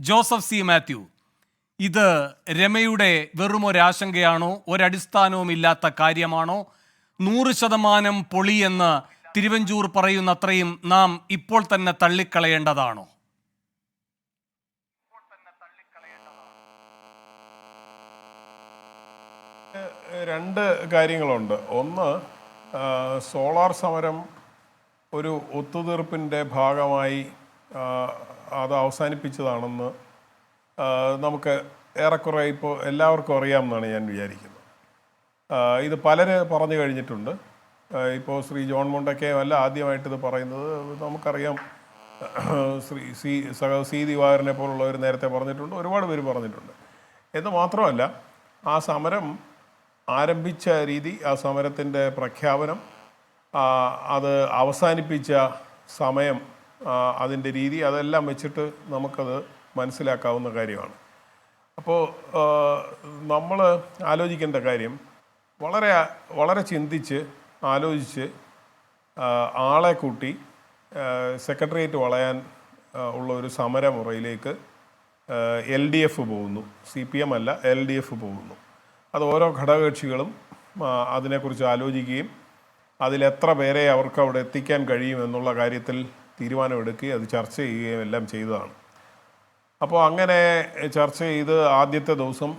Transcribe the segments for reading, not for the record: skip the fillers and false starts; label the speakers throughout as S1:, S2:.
S1: Joseph C Mathew, ഇത് രമയുടെ വെറുമൊരാശങ്കയാണോ? ഒരടിസ്ഥാനവുമില്ലാത്ത കാര്യമാണോ? 100% പൊളിയെന്ന് തിരുവഞ്ചൂർ പറയുന്നത്രയും നാം ഇപ്പോൾ തന്നെ തള്ളിക്കളയേണ്ടതാണോ?
S2: രണ്ട് കാര്യങ്ങളുണ്ട്. ഒന്ന്, സോളാർ സമരം ഒരു ഒത്തുതീർപ്പിൻ്റെ ഭാഗമായി അത് അവസാനിപ്പിച്ചതാണെന്ന് നമുക്ക് ഏറെക്കുറെ ഇപ്പോൾ എല്ലാവർക്കും അറിയാമെന്നാണ് ഞാൻ വിചാരിക്കുന്നത്. ഇത് പലര് പറഞ്ഞു കഴിഞ്ഞിട്ടുണ്ട്. ഇപ്പോൾ ശ്രീ ജോൺ മുണ്ടക്കയും അല്ല ആദ്യമായിട്ടിത് പറയുന്നത്. നമുക്കറിയാം, സി ദിവാകരനെ പോലുള്ളവർ നേരത്തെ പറഞ്ഞിട്ടുണ്ട്, ഒരുപാട് പേര് പറഞ്ഞിട്ടുണ്ട്. എന്ന് മാത്രമല്ല, ആ സമരം ആരംഭിച്ച രീതി, ആ സമരത്തിൻ്റെ പ്രഖ്യാപനം, അത് അവസാനിപ്പിച്ച സമയം, അതിൻ്റെ രീതി, അതെല്ലാം വെച്ചിട്ട് നമുക്കത് മനസ്സിലാക്കാവുന്ന കാര്യമാണ്. അപ്പോൾ നമ്മൾ ആലോചിക്കേണ്ട കാര്യം, വളരെ വളരെ ചിന്തിച്ച് ആലോചിച്ച് ആളെ കൂട്ടി സെക്രട്ടേറിയറ്റ് വളയാൻ ഉള്ള ഒരു സമരമുറയിലേക്ക് LDF പോകുന്നു. CPM അല്ല, LDF പോകുന്നു. അത് ഓരോ ഘടകകക്ഷികളും അതിനെക്കുറിച്ച് ആലോചിക്കുകയും അതിലെത്ര പേരെ അവർക്ക് അവിടെ എത്തിക്കാൻ കഴിയുമെന്നുള്ള കാര്യത്തിൽ തീരുമാനമെടുക്കുകയും അത് ചർച്ച ചെയ്യുകയും എല്ലാം ചെയ്തതാണ്. അപ്പോൾ അങ്ങനെ ചർച്ച ചെയ്ത് ആദ്യത്തെ ദിവസം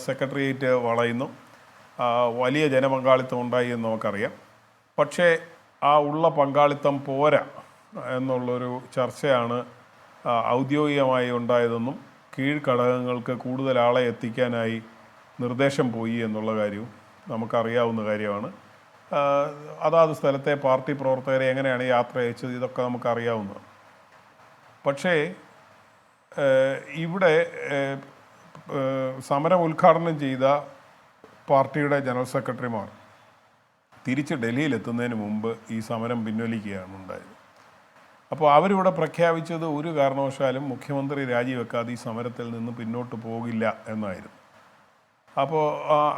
S2: സെക്രട്ടേറിയറ്റ് വളയുന്നു. വലിയ ജനപങ്കാളിത്തം ഉണ്ടായി എന്ന് നമുക്കറിയാം. പക്ഷേ ആ ഉള്ള പങ്കാളിത്തം പോരാ എന്നുള്ളൊരു ചർച്ചയാണ് ഔദ്യോഗികമായി ഉണ്ടായതെന്നും കീഴ്ഘടകങ്ങൾക്ക് കൂടുതൽ ആളെ എത്തിക്കാനായി നിർദ്ദേശം പോയി എന്നുള്ള കാര്യവും നമുക്കറിയാവുന്ന കാര്യമാണ്. അതാത് സ്ഥലത്തെ പാർട്ടി പ്രവർത്തകരെ എങ്ങനെയാണ് യാത്ര അയച്ചത്, ഇതൊക്കെ നമുക്കറിയാവുന്നതാണ്. പക്ഷേ ഇവിടെ സമരം ഉദ്ഘാടനം ചെയ്ത പാർട്ടിയുടെ ജനറൽ സെക്രട്ടറിമാർ തിരിച്ച് ഡൽഹിയിലെത്തുന്നതിന് മുമ്പ് ഈ സമരം പിൻവലിക്കുകയാണ് ഉണ്ടായത്. അപ്പോൾ അവരിവിടെ പ്രഖ്യാപിച്ചത് ഒരു കാരണവശാലും മുഖ്യമന്ത്രി രാജിവെക്കാതെ ഈ സമരത്തിൽ നിന്ന് പിന്നോട്ട് പോകില്ല എന്നായിരുന്നു. അപ്പോൾ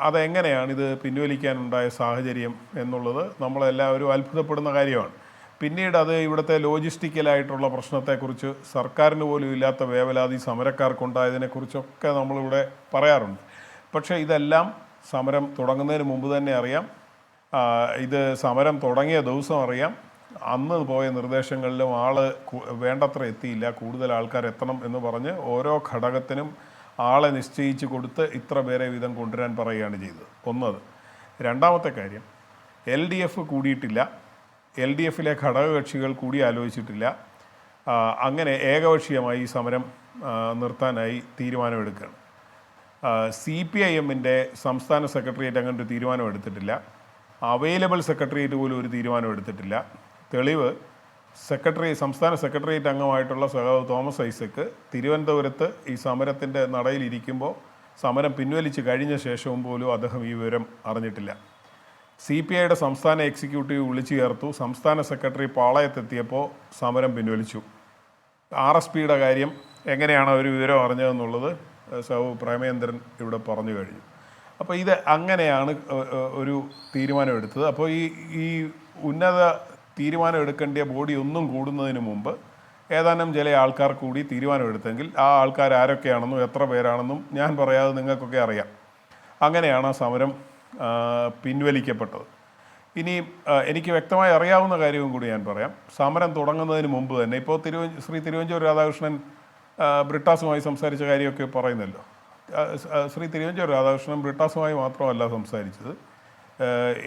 S2: അതെങ്ങനെയാണ് ഇത് പിൻവലിക്കാനുണ്ടായ സാഹചര്യം എന്നുള്ളത് നമ്മളെല്ലാവരും അത്ഭുതപ്പെടുന്ന കാര്യമാണ്. പിന്നീട് അത് ഇവിടുത്തെ ലോജിസ്റ്റിക്കലായിട്ടുള്ള പ്രശ്നത്തെക്കുറിച്ച് സർക്കാരിന് പോലും ഇല്ലാത്ത വേവലാതി സമരക്കാർക്കുണ്ടായതിനെക്കുറിച്ചൊക്കെ നമ്മളിവിടെ പറയാറുണ്ട്. പക്ഷേ ഇതെല്ലാം സമരം തുടങ്ങുന്നതിന് മുമ്പ് തന്നെ അറിയാം. ഇത് സമരം തുടങ്ങിയ ദിവസം അറിയാം. അന്ന് പോയ നിർദ്ദേശങ്ങളിലും വേണ്ടത്ര എത്തിയില്ല, കൂടുതൽ ആൾക്കാർ എത്തണം എന്ന് പറഞ്ഞ് ഓരോ ഘടകത്തിനും ആളെ നിശ്ചയിച്ച് കൊടുത്ത് ഇത്ര പേരെ വീതം കൊണ്ടുവരാൻ പറയുകയാണ് ചെയ്തത്. ഒന്നത്. രണ്ടാമത്തെ കാര്യം, LDF കൂടിയിട്ടില്ല. LDFിലെ ഘടകകക്ഷികൾ കൂടി ആലോചിച്ചിട്ടില്ല. അങ്ങനെ ഏകപക്ഷീയമായി ഈ സമരം നിർത്താനായി തീരുമാനമെടുക്കുകയാണ്. CPIMൻ്റെ സംസ്ഥാന സെക്രട്ടേറിയറ്റ് അങ്ങനെ ഒരു തീരുമാനമെടുത്തിട്ടില്ല. അവൈലബിൾ സെക്രട്ടേറിയറ്റ് പോലും ഒരു തീരുമാനമെടുത്തിട്ടില്ല. തെളിവ്, സംസ്ഥാന സെക്രട്ടേറിയറ്റ് അംഗമായിട്ടുള്ള സഖാവ് തോമസ് ഐസക്ക് തിരുവനന്തപുരത്ത് ഈ സമരത്തിൻ്റെ നടയിലിരിക്കുമ്പോൾ സമരം പിൻവലിച്ച് കഴിഞ്ഞ ശേഷവും പോലും അദ്ദേഹം ഈ വിവരം അറിഞ്ഞിട്ടില്ല. CPIയുടെ സംസ്ഥാന എക്സിക്യൂട്ടീവ് വിളിച്ചു ചേർത്തു. സംസ്ഥാന സെക്രട്ടറി പാളയത്തെത്തിയപ്പോൾ സമരം പിൻവലിച്ചു. RSPയുടെ കാര്യം എങ്ങനെയാണ് ഒരു വിവരം അറിഞ്ഞതെന്നുള്ളത് പ്രേമേന്ദ്രൻ ഇവിടെ പറഞ്ഞു കഴിഞ്ഞു. അപ്പോൾ ഇത് അങ്ങനെയാണ് ഒരു തീരുമാനമെടുത്തത്. അപ്പോൾ ഈ ഉന്നത തീരുമാനം എടുക്കേണ്ട ബോഡി ഒന്നും കൂടുന്നതിന് മുമ്പ് ഏതാനും ചില ആൾക്കാർ കൂടി തീരുമാനമെടുത്തെങ്കിൽ ആ ആൾക്കാർ ആരൊക്കെയാണെന്നും എത്ര പേരാണെന്നും ഞാൻ പറയാതെ നിങ്ങൾക്കൊക്കെ അറിയാം. അങ്ങനെയാണ് ആ സമരം പിൻവലിക്കപ്പെട്ടത്. ഇനി എനിക്ക് വ്യക്തമായി അറിയാവുന്ന കാര്യവും കൂടി ഞാൻ പറയാം. സമരം തുടങ്ങുന്നതിന് മുമ്പ് തന്നെ ഇപ്പോൾ ശ്രീ തിരുവഞ്ചൂർ രാധാകൃഷ്ണൻ ബ്രിട്ടാസുമായി സംസാരിച്ച കാര്യമൊക്കെ പറയുന്നല്ലോ. ശ്രീ തിരുവഞ്ചൂർ രാധാകൃഷ്ണൻ ബ്രിട്ടാസുമായി മാത്രമല്ല സംസാരിച്ചത്,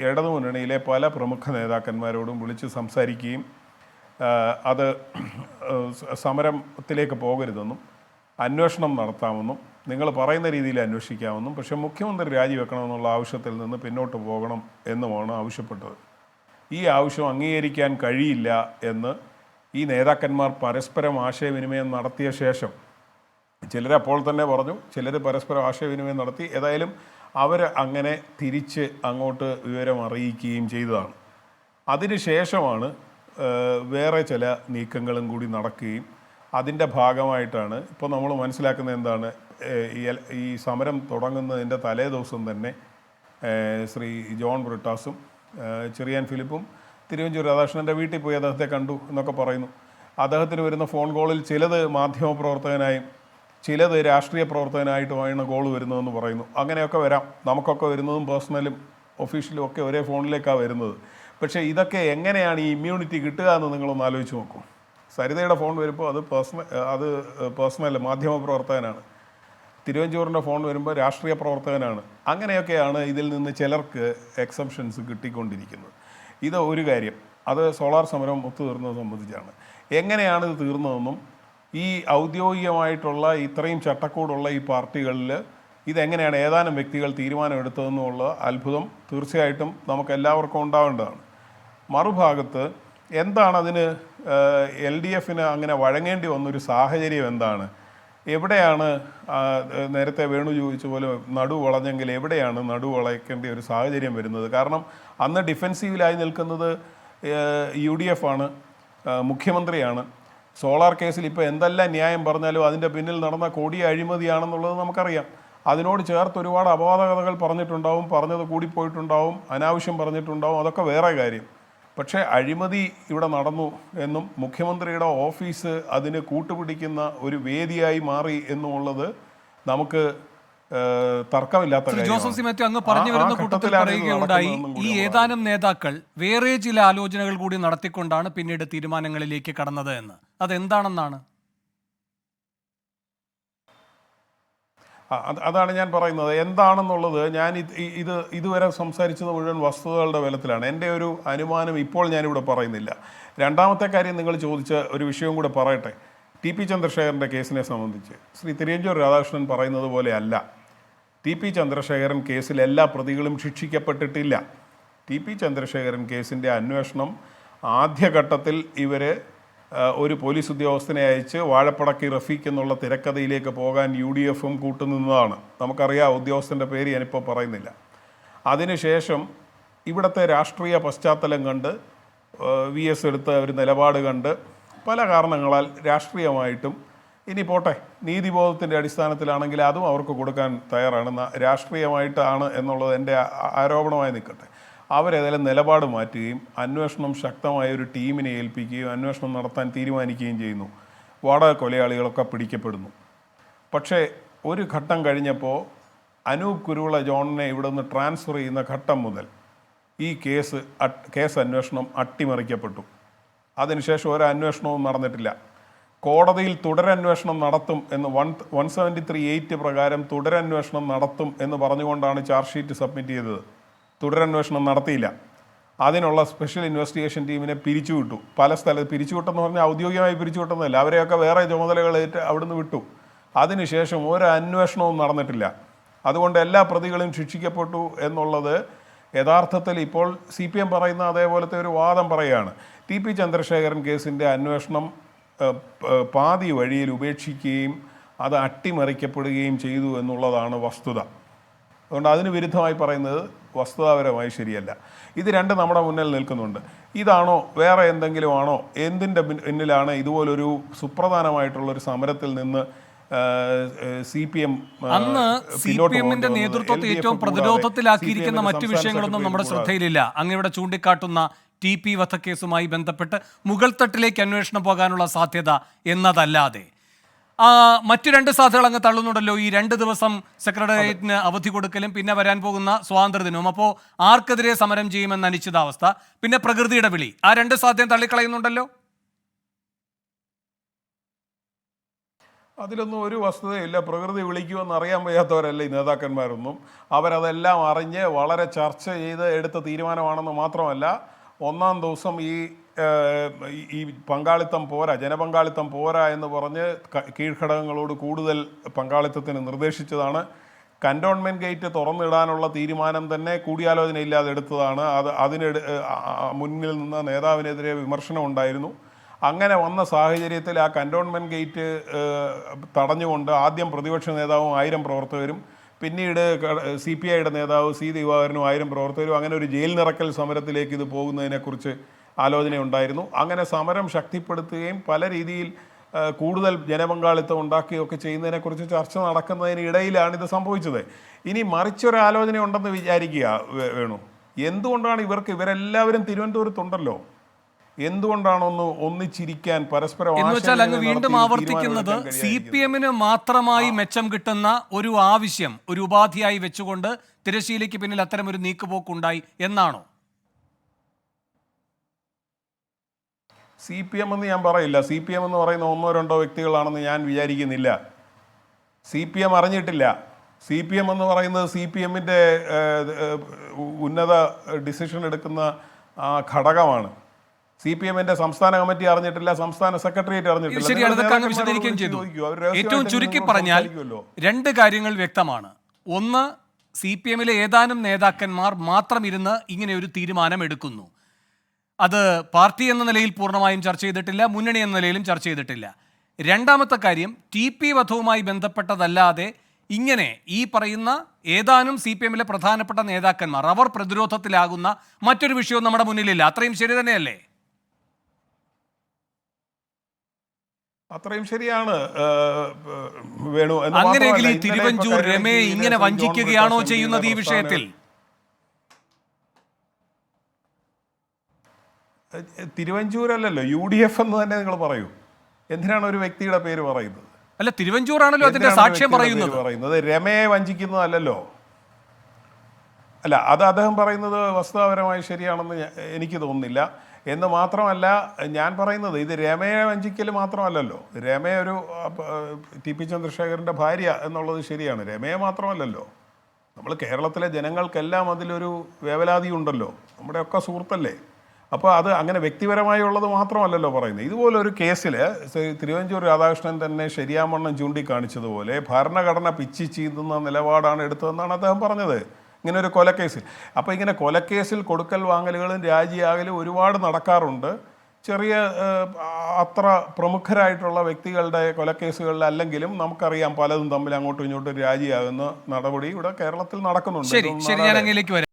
S2: ഇടതുമുന്നണിയിലെ പല പ്രമുഖ നേതാക്കന്മാരോടും വിളിച്ച് സംസാരിക്കുകയും അത് സമരത്തിലേക്ക് പോകരുതെന്നും അന്വേഷണം നടത്താമെന്നും നിങ്ങൾ പറയുന്ന രീതിയിൽ അന്വേഷിക്കാമെന്നും പക്ഷേ മുഖ്യമന്ത്രി രാജിവെക്കണമെന്നുള്ള ആവശ്യത്തിൽ നിന്ന് പിന്നോട്ട് പോകണം എന്നുമാണ് ആവശ്യപ്പെട്ടത്. ഈ ആവശ്യം അംഗീകരിക്കാൻ കഴിയില്ല എന്ന് ഈ നേതാക്കന്മാർ പരസ്പരം ആശയവിനിമയം നടത്തിയ ശേഷം, ചിലർ അപ്പോൾ തന്നെ പറഞ്ഞു, ചിലർ പരസ്പരം ആശയവിനിമയം നടത്തി, ഏതായാലും അവർ അങ്ങനെ തിരിച്ച് അങ്ങോട്ട് വിവരം അറിയിക്കുകയും ചെയ്തതാണ്. അതിനുശേഷമാണ് വേറെ ചില നീക്കങ്ങളും കൂടി നടക്കുകയും അതിൻ്റെ ഭാഗമായിട്ടാണ് ഇപ്പോൾ നമ്മൾ മനസ്സിലാക്കുന്നത് എന്താണ്, ഈ സമരം തുടങ്ങുന്നതിൻ്റെ തലേ ദിവസം തന്നെ ശ്രീ ജോൺ ബ്രിട്ടാസും ചെറിയാൻ ഫിലിപ്പും തിരുവഞ്ചൂർ രാധാകൃഷ്ണൻ്റെ വീട്ടിൽ പോയി അദ്ദേഹത്തെ കണ്ടു എന്നൊക്കെ പറയുന്നു. അദ്ദേഹത്തിന് വരുന്ന ഫോൺ കോളിൽ ചിലത് മാധ്യമപ്രവർത്തകനായും ചിലത് രാഷ്ട്രീയ പ്രവർത്തകനായിട്ടുമാണ് കോൾ വരുന്നതെന്ന് പറയുന്നു. അങ്ങനെയൊക്കെ വരാം. നമുക്കൊക്കെ വരുന്നതും പേഴ്സണലും ഒഫീഷ്യലും ഒക്കെ ഒരേ ഫോണിലേക്കാണ് വരുന്നത്. പക്ഷേ ഇതൊക്കെ എങ്ങനെയാണ് ഈ ഇമ്മ്യൂണിറ്റി കിട്ടുക എന്ന് നിങ്ങളൊന്ന് ആലോചിച്ച് നോക്കൂ. സരിതയുടെ ഫോൺ വരുമ്പോൾ അത് പേഴ്സണൽ മാധ്യമ പ്രവർത്തകനാണ്. തിരുവഞ്ചൂരിൻ്റെ ഫോൺ വരുമ്പോൾ രാഷ്ട്രീയ പ്രവർത്തകനാണ്. അങ്ങനെയൊക്കെയാണ് ഇതിൽ നിന്ന് ചിലർക്ക് എക്സംഷൻസ് കിട്ടിക്കൊണ്ടിരിക്കുന്നത്. ഇത് ഒരു കാര്യം. അത് സോളാർ സമരം ഒത്തുതീർന്നത് സംബന്ധിച്ചാണ്. എങ്ങനെയാണ് ഇത് തീർന്നതെന്നും ഈ ഔദ്യോഗികമായിട്ടുള്ള ഇത്രയും ചട്ടക്കൂടുള്ള ഈ പാർട്ടികളിൽ ഇതെങ്ങനെയാണ് ഏതാനും വ്യക്തികൾ തീരുമാനമെടുത്തതെന്നുള്ള അത്ഭുതം തീർച്ചയായിട്ടും നമുക്ക് എല്ലാവർക്കും ഉണ്ടാവേണ്ടതാണ്. മറുഭാഗത്ത് എന്താണ് അതിന് LDFന് അങ്ങനെ വഴങ്ങേണ്ടി വന്നൊരു സാഹചര്യം എന്താണ്? എവിടെയാണ് നേരത്തെ വേണു ചോദിച്ച പോലെ നടു വളഞ്ഞെങ്കിൽ എവിടെയാണ് നടു വളയ്ക്കേണ്ട ഒരു സാഹചര്യം വരുന്നത്? കാരണം അന്ന് ഡിഫെൻസീവിലായി നിൽക്കുന്നത് UDF ആണ്, മുഖ്യമന്ത്രിയാണ്. സോളാർ കേസിൽ ഇപ്പോൾ എന്തെല്ലാം ന്യായം പറഞ്ഞാലും അതിൻ്റെ പിന്നിൽ നടന്ന കൊടിയ അഴിമതിയാണെന്നുള്ളത് നമുക്കറിയാം. അതിനോട് ചേർത്ത് ഒരുപാട് അപവാദകഥകൾ പറഞ്ഞിട്ടുണ്ടാവും, പറഞ്ഞത് കൂടിപ്പോയിട്ടുണ്ടാവും, അനാവശ്യം പറഞ്ഞിട്ടുണ്ടാവും, അതൊക്കെ വേറെ കാര്യം. പക്ഷേ അഴിമതി ഇവിടെ നടന്നു എന്നും മുഖ്യമന്ത്രിയുടെ ഓഫീസ് അതിന് കൂട്ടുപിടിക്കുന്ന ഒരു വേദിയായി മാറി എന്നുള്ളത് നമുക്ക് തർക്കമില്ലാത്ത
S1: കാര്യമാണ്. ജോസഫ് സി മാത്യു അങ്ങ് പറഞ്ഞു വരുന്ന കൂട്ടത്തിൽ പറയുകയുണ്ടായി, ഈ ഏതാനും നേതാക്കൾ വേറെ ചില ആലോചനകൾ കൂടി നടത്തിക്കൊണ്ടാണ് പിന്നീട് തീരുമാനങ്ങളിലേക്ക് കടന്നത് എന്ന്. അതെന്താണെന്നാണ്?
S2: അതാണ് ഞാൻ പറയുന്നത്. എന്താണെന്നുള്ളത് ഞാൻ ഇതുവരെ സംസാരിച്ചത് മുഴുവൻ വസ്തുതകളുടെ ബലത്തിലാണ്. എൻ്റെ ഒരു അനുമാനം ഇപ്പോൾ ഞാനിവിടെ പറയുന്നില്ല. രണ്ടാമത്തെ കാര്യം, നിങ്ങൾ ചോദിച്ച ഒരു വിഷയവും കൂടെ പറയട്ടെ. TP ചന്ദ്രശേഖരൻ്റെ കേസിനെ സംബന്ധിച്ച് ശ്രീ തിരുവഞ്ചൂർ രാധാകൃഷ്ണൻ പറയുന്നത് പോലെ അല്ല. TP ചന്ദ്രശേഖരൻ കേസിൽ എല്ലാ പ്രതികളും ശിക്ഷിക്കപ്പെട്ടിട്ടില്ല. TP ചന്ദ്രശേഖരൻ കേസിൻ്റെ അന്വേഷണം ആദ്യഘട്ടത്തിൽ ഇവർ ഒരു പോലീസ് ഉദ്യോഗസ്ഥനെ അയച്ച് വാഴപ്പടക്കി റഫീഖ് എന്നുള്ള തിരക്കഥയിലേക്ക് പോകാൻ UDFും കൂട്ടുനിന്നതാണ്. നമുക്കറിയാം, ഉദ്യോഗസ്ഥൻ്റെ പേര് ഞാനിപ്പോൾ പറയുന്നില്ല. അതിനുശേഷം ഇവിടുത്തെ രാഷ്ട്രീയ പശ്ചാത്തലം കണ്ട് VS എടുത്ത ഒരു നിലപാട് കണ്ട് പല കാരണങ്ങളാൽ രാഷ്ട്രീയമായിട്ടും ഇനി പോട്ടെ, നീതിബോധത്തിൻ്റെ അടിസ്ഥാനത്തിലാണെങ്കിൽ അതും അവർക്ക് കൊടുക്കാൻ തയ്യാറാണ്. രാഷ്ട്രീയമായിട്ടാണ് എന്നുള്ളത് എൻ്റെ ആരോപണമായി നിൽക്കട്ടെ. അവരേതായാലും നിലപാട് മാറ്റുകയും അന്വേഷണം ശക്തമായ ഒരു ടീമിനെ ഏൽപ്പിക്കുകയും അന്വേഷണം നടത്താൻ തീരുമാനിക്കുകയും ചെയ്യുന്നു. വാടക കൊലയാളികളൊക്കെ പിടിക്കപ്പെടുന്നു. പക്ഷേ ഒരു ഘട്ടം കഴിഞ്ഞപ്പോൾ അനൂപ് കുരുവിള ജോണിനെ ഇവിടെ നിന്ന് ട്രാൻസ്ഫർ ചെയ്യുന്ന ഘട്ടം മുതൽ ഈ കേസ് അന്വേഷണം അട്ടിമറിക്കപ്പെട്ടു. അതിനുശേഷം ഒരു അന്വേഷണവും നടന്നിട്ടില്ല. കോടതിയിൽ തുടരന്വേഷണം നടത്തും എന്ന് 173(8) പ്രകാരം തുടരന്വേഷണം നടത്തും എന്ന് പറഞ്ഞുകൊണ്ടാണ് ചാർജ് ഷീറ്റ് സബ്മിറ്റ് ചെയ്തത്. തുടരന്വേഷണം നടത്തിയില്ല. അതിനുള്ള സ്പെഷ്യൽ ഇൻവെസ്റ്റിഗേഷൻ ടീമിനെ പിരിച്ചുവിട്ടു. പല സ്ഥലത്ത് പിരിച്ചുവിട്ടെന്ന് പറഞ്ഞാൽ ഔദ്യോഗികമായി പിരിച്ചുവിട്ടെന്നല്ല, അവരെയൊക്കെ വേറെ ചുമതലകളേറ്റ് അവിടുന്ന് വിട്ടു. അതിനുശേഷം ഒരു അന്വേഷണവും നടന്നിട്ടില്ല. അതുകൊണ്ട് എല്ലാ പ്രതികളും ശിക്ഷിക്കപ്പെട്ടു എന്നുള്ളത് യഥാർത്ഥത്തിൽ ഇപ്പോൾ CPM പറയുന്ന അതേപോലത്തെ ഒരു വാദം പറയുകയാണ്. TP ചന്ദ്രശേഖരൻ കേസിൻ്റെ അന്വേഷണം പാതി വഴിയിൽ ഉപേക്ഷിക്കുകയും അത് അട്ടിമറിക്കപ്പെടുകയും ചെയ്തു എന്നുള്ളതാണ് വസ്തുത. അതുകൊണ്ട് അതിന് വിരുദ്ധമായി പറയുന്നത് വസ്തുതാപരമായി ശരിയല്ല. ഇത് രണ്ട് നമ്മുടെ മുന്നിൽ നിൽക്കുന്നുണ്ട്. ഇതാണോ വേറെ എന്തെങ്കിലും ആണോ? എന്തിൻ്റെ പിന്നിലാണ് ഇതുപോലൊരു സുപ്രധാനമായിട്ടുള്ളൊരു സമരത്തിൽ നിന്ന് CPM
S1: CPMന്റെ നേതൃത്വത്തെ ഏറ്റവും പ്രതിരോധത്തിലാക്കിയിരിക്കുന്ന മറ്റു വിഷയങ്ങളൊന്നും നമ്മുടെ ശ്രദ്ധയിലില്ല. അങ്ങയുടെ ചൂണ്ടിക്കാട്ടുന്ന TP വധക്കേസുമായി ബന്ധപ്പെട്ട് മുകൾ തട്ടിലേക്ക് അന്വേഷണം പോകാനുള്ള സാധ്യത എന്നതല്ലാതെ മറ്റു രണ്ട് സാധ്യതകൾ അങ്ങ് തള്ളുന്നുണ്ടല്ലോ. ഈ 2 ദിവസം സെക്രട്ടേറിയറ്റിന് അവധി കൊടുക്കലും പിന്നെ വരാൻ പോകുന്ന സ്വാതന്ത്ര്യദിനവും. അപ്പോൾ ആർക്കെതിരെ സമരം ചെയ്യുമെന്ന അനിശ്ചിതാവസ്ഥ, പിന്നെ പ്രകൃതിയുടെ വിളി, ആ 2 സാധ്യത തള്ളിക്കളയുന്നുണ്ടല്ലോ.
S2: അതിലൊന്നും ഒരു വസ്തുതയില്ല. പ്രകൃതി വിളിക്കുമെന്ന് അറിയാൻ വയ്യാത്തവരല്ല ഈ നേതാക്കന്മാരൊന്നും. അവരതെല്ലാം അറിഞ്ഞ് വളരെ ചർച്ച ചെയ്ത് എടുത്ത തീരുമാനമാണെന്ന് മാത്രമല്ല, ഒന്നാം ദിവസം ഈ പങ്കാളിത്തം പോരാ, ജനപങ്കാളിത്തം പോരാ എന്ന് പറഞ്ഞ് കീഴ്ഘടകങ്ങളോട് കൂടുതൽ പങ്കാളിത്തത്തിന് നിർദ്ദേശിച്ചതാണ്. കൻ്റോൺമെൻറ്റ് ഗേറ്റ് തുറന്നിടാനുള്ള തീരുമാനം തന്നെ കൂടിയാലോചനയില്ലാതെ എടുത്തതാണ്. അതിന് മുന്നിൽ നിന്ന നേതാവിനെതിരെ വിമർശനം ഉണ്ടായിരുന്നു. അങ്ങനെ വന്ന സാഹചര്യത്തിൽ ആ കൻ്റോൺമെൻറ്റ് ഗേറ്റ് തടഞ്ഞുകൊണ്ട് ആദ്യം പ്രതിപക്ഷ നേതാവും 1000 പ്രവർത്തകരും, പിന്നീട് CPIയുടെ നേതാവ് C ദിവാകരനും 1000 പ്രവർത്തകരും, അങ്ങനെ ഒരു ജയിൽ നിറക്കൽ സമരത്തിലേക്ക് ഇത് പോകുന്നതിനെക്കുറിച്ച് ആലോചനയുണ്ടായിരുന്നു. അങ്ങനെ സമരം ശക്തിപ്പെടുത്തുകയും പല രീതിയിൽ കൂടുതൽ ജനപങ്കാളിത്തം ഉണ്ടാക്കുകയൊക്കെ ചെയ്യുന്നതിനെക്കുറിച്ച് ചർച്ച നടക്കുന്നതിനിടയിലാണ് ഇത് സംഭവിച്ചത്. ഇനി മറിച്ചൊരാലോചന ഉണ്ടെന്ന് വിചാരിക്കുക വേണു. എന്തുകൊണ്ടാണ് ഇവരെല്ലാവരും തിരുവനന്തപുരത്തുണ്ടല്ലോ? എന്തുകൊണ്ടാണ് ഒന്നിച്ചിരിക്കാൻ പരസ്പരം
S1: എന്ന് വെച്ചാൽ അങ്ങ്
S2: ആശയവിനിമയം
S1: വീണ്ടും
S2: നടത്തി
S1: ആവർത്തിക്കുന്നത്
S2: തീരുമാനമെടുക്കാൻ
S1: സി
S2: കഴിയാതിരിക്കുന്നത്?
S1: പി എമ്മിന് മാത്രമായി മെച്ചം കിട്ടുന്ന ഒരു ആവശ്യം ഒരു ഉപാധിയായി വെച്ചുകൊണ്ട് തിരശ്ശീലയ്ക്ക് പിന്നിൽ അത്തരം ഒരു നീക്കുപോക്കുണ്ടായി എന്നാണോ?
S2: സി പി എം എന്ന് ഞാൻ പറയില്ല. സി പി എം എന്ന് പറയുന്ന 1-2 വ്യക്തികളാണെന്ന് ഞാൻ വിചാരിക്കുന്നില്ല. സി പി എം അറിഞ്ഞിട്ടില്ല. സി പി എം എന്ന് പറയുന്നത് സി പി എമ്മിൻ്റെ ഉന്നത ഡിസിഷൻ എടുക്കുന്ന ഘടകമാണ്. സി പി എമ്മിന്റെ സംസ്ഥാന കമ്മിറ്റി അറിഞ്ഞിട്ടില്ല, സംസ്ഥാന സെക്രട്ടേറിയറ്റ് അറിഞ്ഞിട്ടില്ല.
S1: ശരിയാണ്, ഇതൊക്കെ അങ്ങ് വിശദീകരിക്കുകയും ചെയ്തു. ഏറ്റവും ചുരുക്കി പറഞ്ഞാൽ 2 കാര്യങ്ങൾ വ്യക്തമാണ്. ഒന്ന്, സി പി എമ്മിലെ ഏതാനും നേതാക്കന്മാർ മാത്രം ഇരുന്ന് ഇങ്ങനെ ഒരു തീരുമാനം എടുക്കുന്നു. അത് പാർട്ടി എന്ന നിലയിൽ പൂർണ്ണമായും ചർച്ച ചെയ്തിട്ടില്ല, മുന്നണി എന്ന നിലയിലും ചർച്ച ചെയ്തിട്ടില്ല. രണ്ടാമത്തെ കാര്യം, TP വധവുമായി ബന്ധപ്പെട്ടതല്ലാതെ ഇങ്ങനെ ഈ പറയുന്ന ഏതാനും സി പി എമ്മിലെ പ്രധാനപ്പെട്ട നേതാക്കന്മാർ അവർ പ്രതിരോധത്തിലാകുന്ന മറ്റൊരു വിഷയവും നമ്മുടെ മുന്നിലില്ല. അത്രയും ശരി തന്നെയല്ലേ?
S2: അത്രയും ശരിയാണ് വേണു.
S1: അങ്ങനെയെങ്കിൽ ഈ തിരുവഞ്ചൂർ രമയെ ഇങ്ങനെ വഞ്ചിക്കുകയാണോ ചെയ്യുന്നത് ഈ വിഷയത്തിൽ?
S2: തിരുവഞ്ചൂരല്ലല്ലോ, UDF എന്ന് തന്നെ നിങ്ങൾ പറയൂ. എന്തിനാണ് ഒരു വ്യക്തിയുടെ പേര് പറയുന്നത്?
S1: അല്ല, തിരുവഞ്ചൂറാണല്ലോ അതിന്റെ സാക്ഷ്യം പറയുന്നത്.
S2: രമയെ വഞ്ചിക്കുന്നതല്ലോ. അല്ല, അത് അദ്ദേഹം പറയുന്നത് വസ്തുതാപരമായി ശരിയാണെന്ന് എനിക്ക് തോന്നുന്നില്ല. എന്ന് മാത്രമല്ല, ഞാൻ പറയുന്നത് ഇത് രമയെ വഞ്ചിക്കൽ മാത്രമല്ലല്ലോ. രമ ഒരു TP ചന്ദ്രശേഖരൻ്റെ ഭാര്യ എന്നുള്ളത് ശരിയാണ്. രമയെ മാത്രമല്ലല്ലോ, നമ്മൾ കേരളത്തിലെ ജനങ്ങൾക്കെല്ലാം അതിലൊരു വേവലാതി ഉണ്ടല്ലോ. നമ്മുടെയൊക്കെ സുഹൃത്തല്ലേ. അപ്പോൾ അത് അങ്ങനെ വ്യക്തിപരമായി ഉള്ളത് മാത്രമല്ലല്ലോ പറയുന്നത്. ഇതുപോലൊരു കേസിൽ തിരുവഞ്ചൂർ രാധാകൃഷ്ണൻ തന്നെ ശരിയാമണ്ണം ചൂണ്ടിക്കാണിച്ചതുപോലെ ഭരണഘടന പിച്ചി ചീന്തുന്ന നിലപാടാണ് എടുത്തതെന്നാണ് അദ്ദേഹം പറഞ്ഞത് ഇങ്ങനെ ഒരു കൊലക്കേസിൽ. അപ്പോൾ ഇങ്ങനെ കൊലക്കേസിൽ കൊടുക്കൽ വാങ്ങലുകളും രാജിയാകലും ഒരുപാട് നടക്കാറുണ്ട്. ചെറിയ അത്ര പ്രമുഖരായിട്ടുള്ള വ്യക്തികളുടെ കൊലക്കേസുകളിൽ അല്ലെങ്കിലും നമുക്കറിയാം പലതും തമ്മിൽ അങ്ങോട്ടും ഇങ്ങോട്ടും രാജിയാകുന്ന നടപടി ഇവിടെ കേരളത്തിൽ നടക്കുന്നുണ്ട്.
S1: ശരി, ഞാൻ അങ്ങയിലേക്ക് വരാം.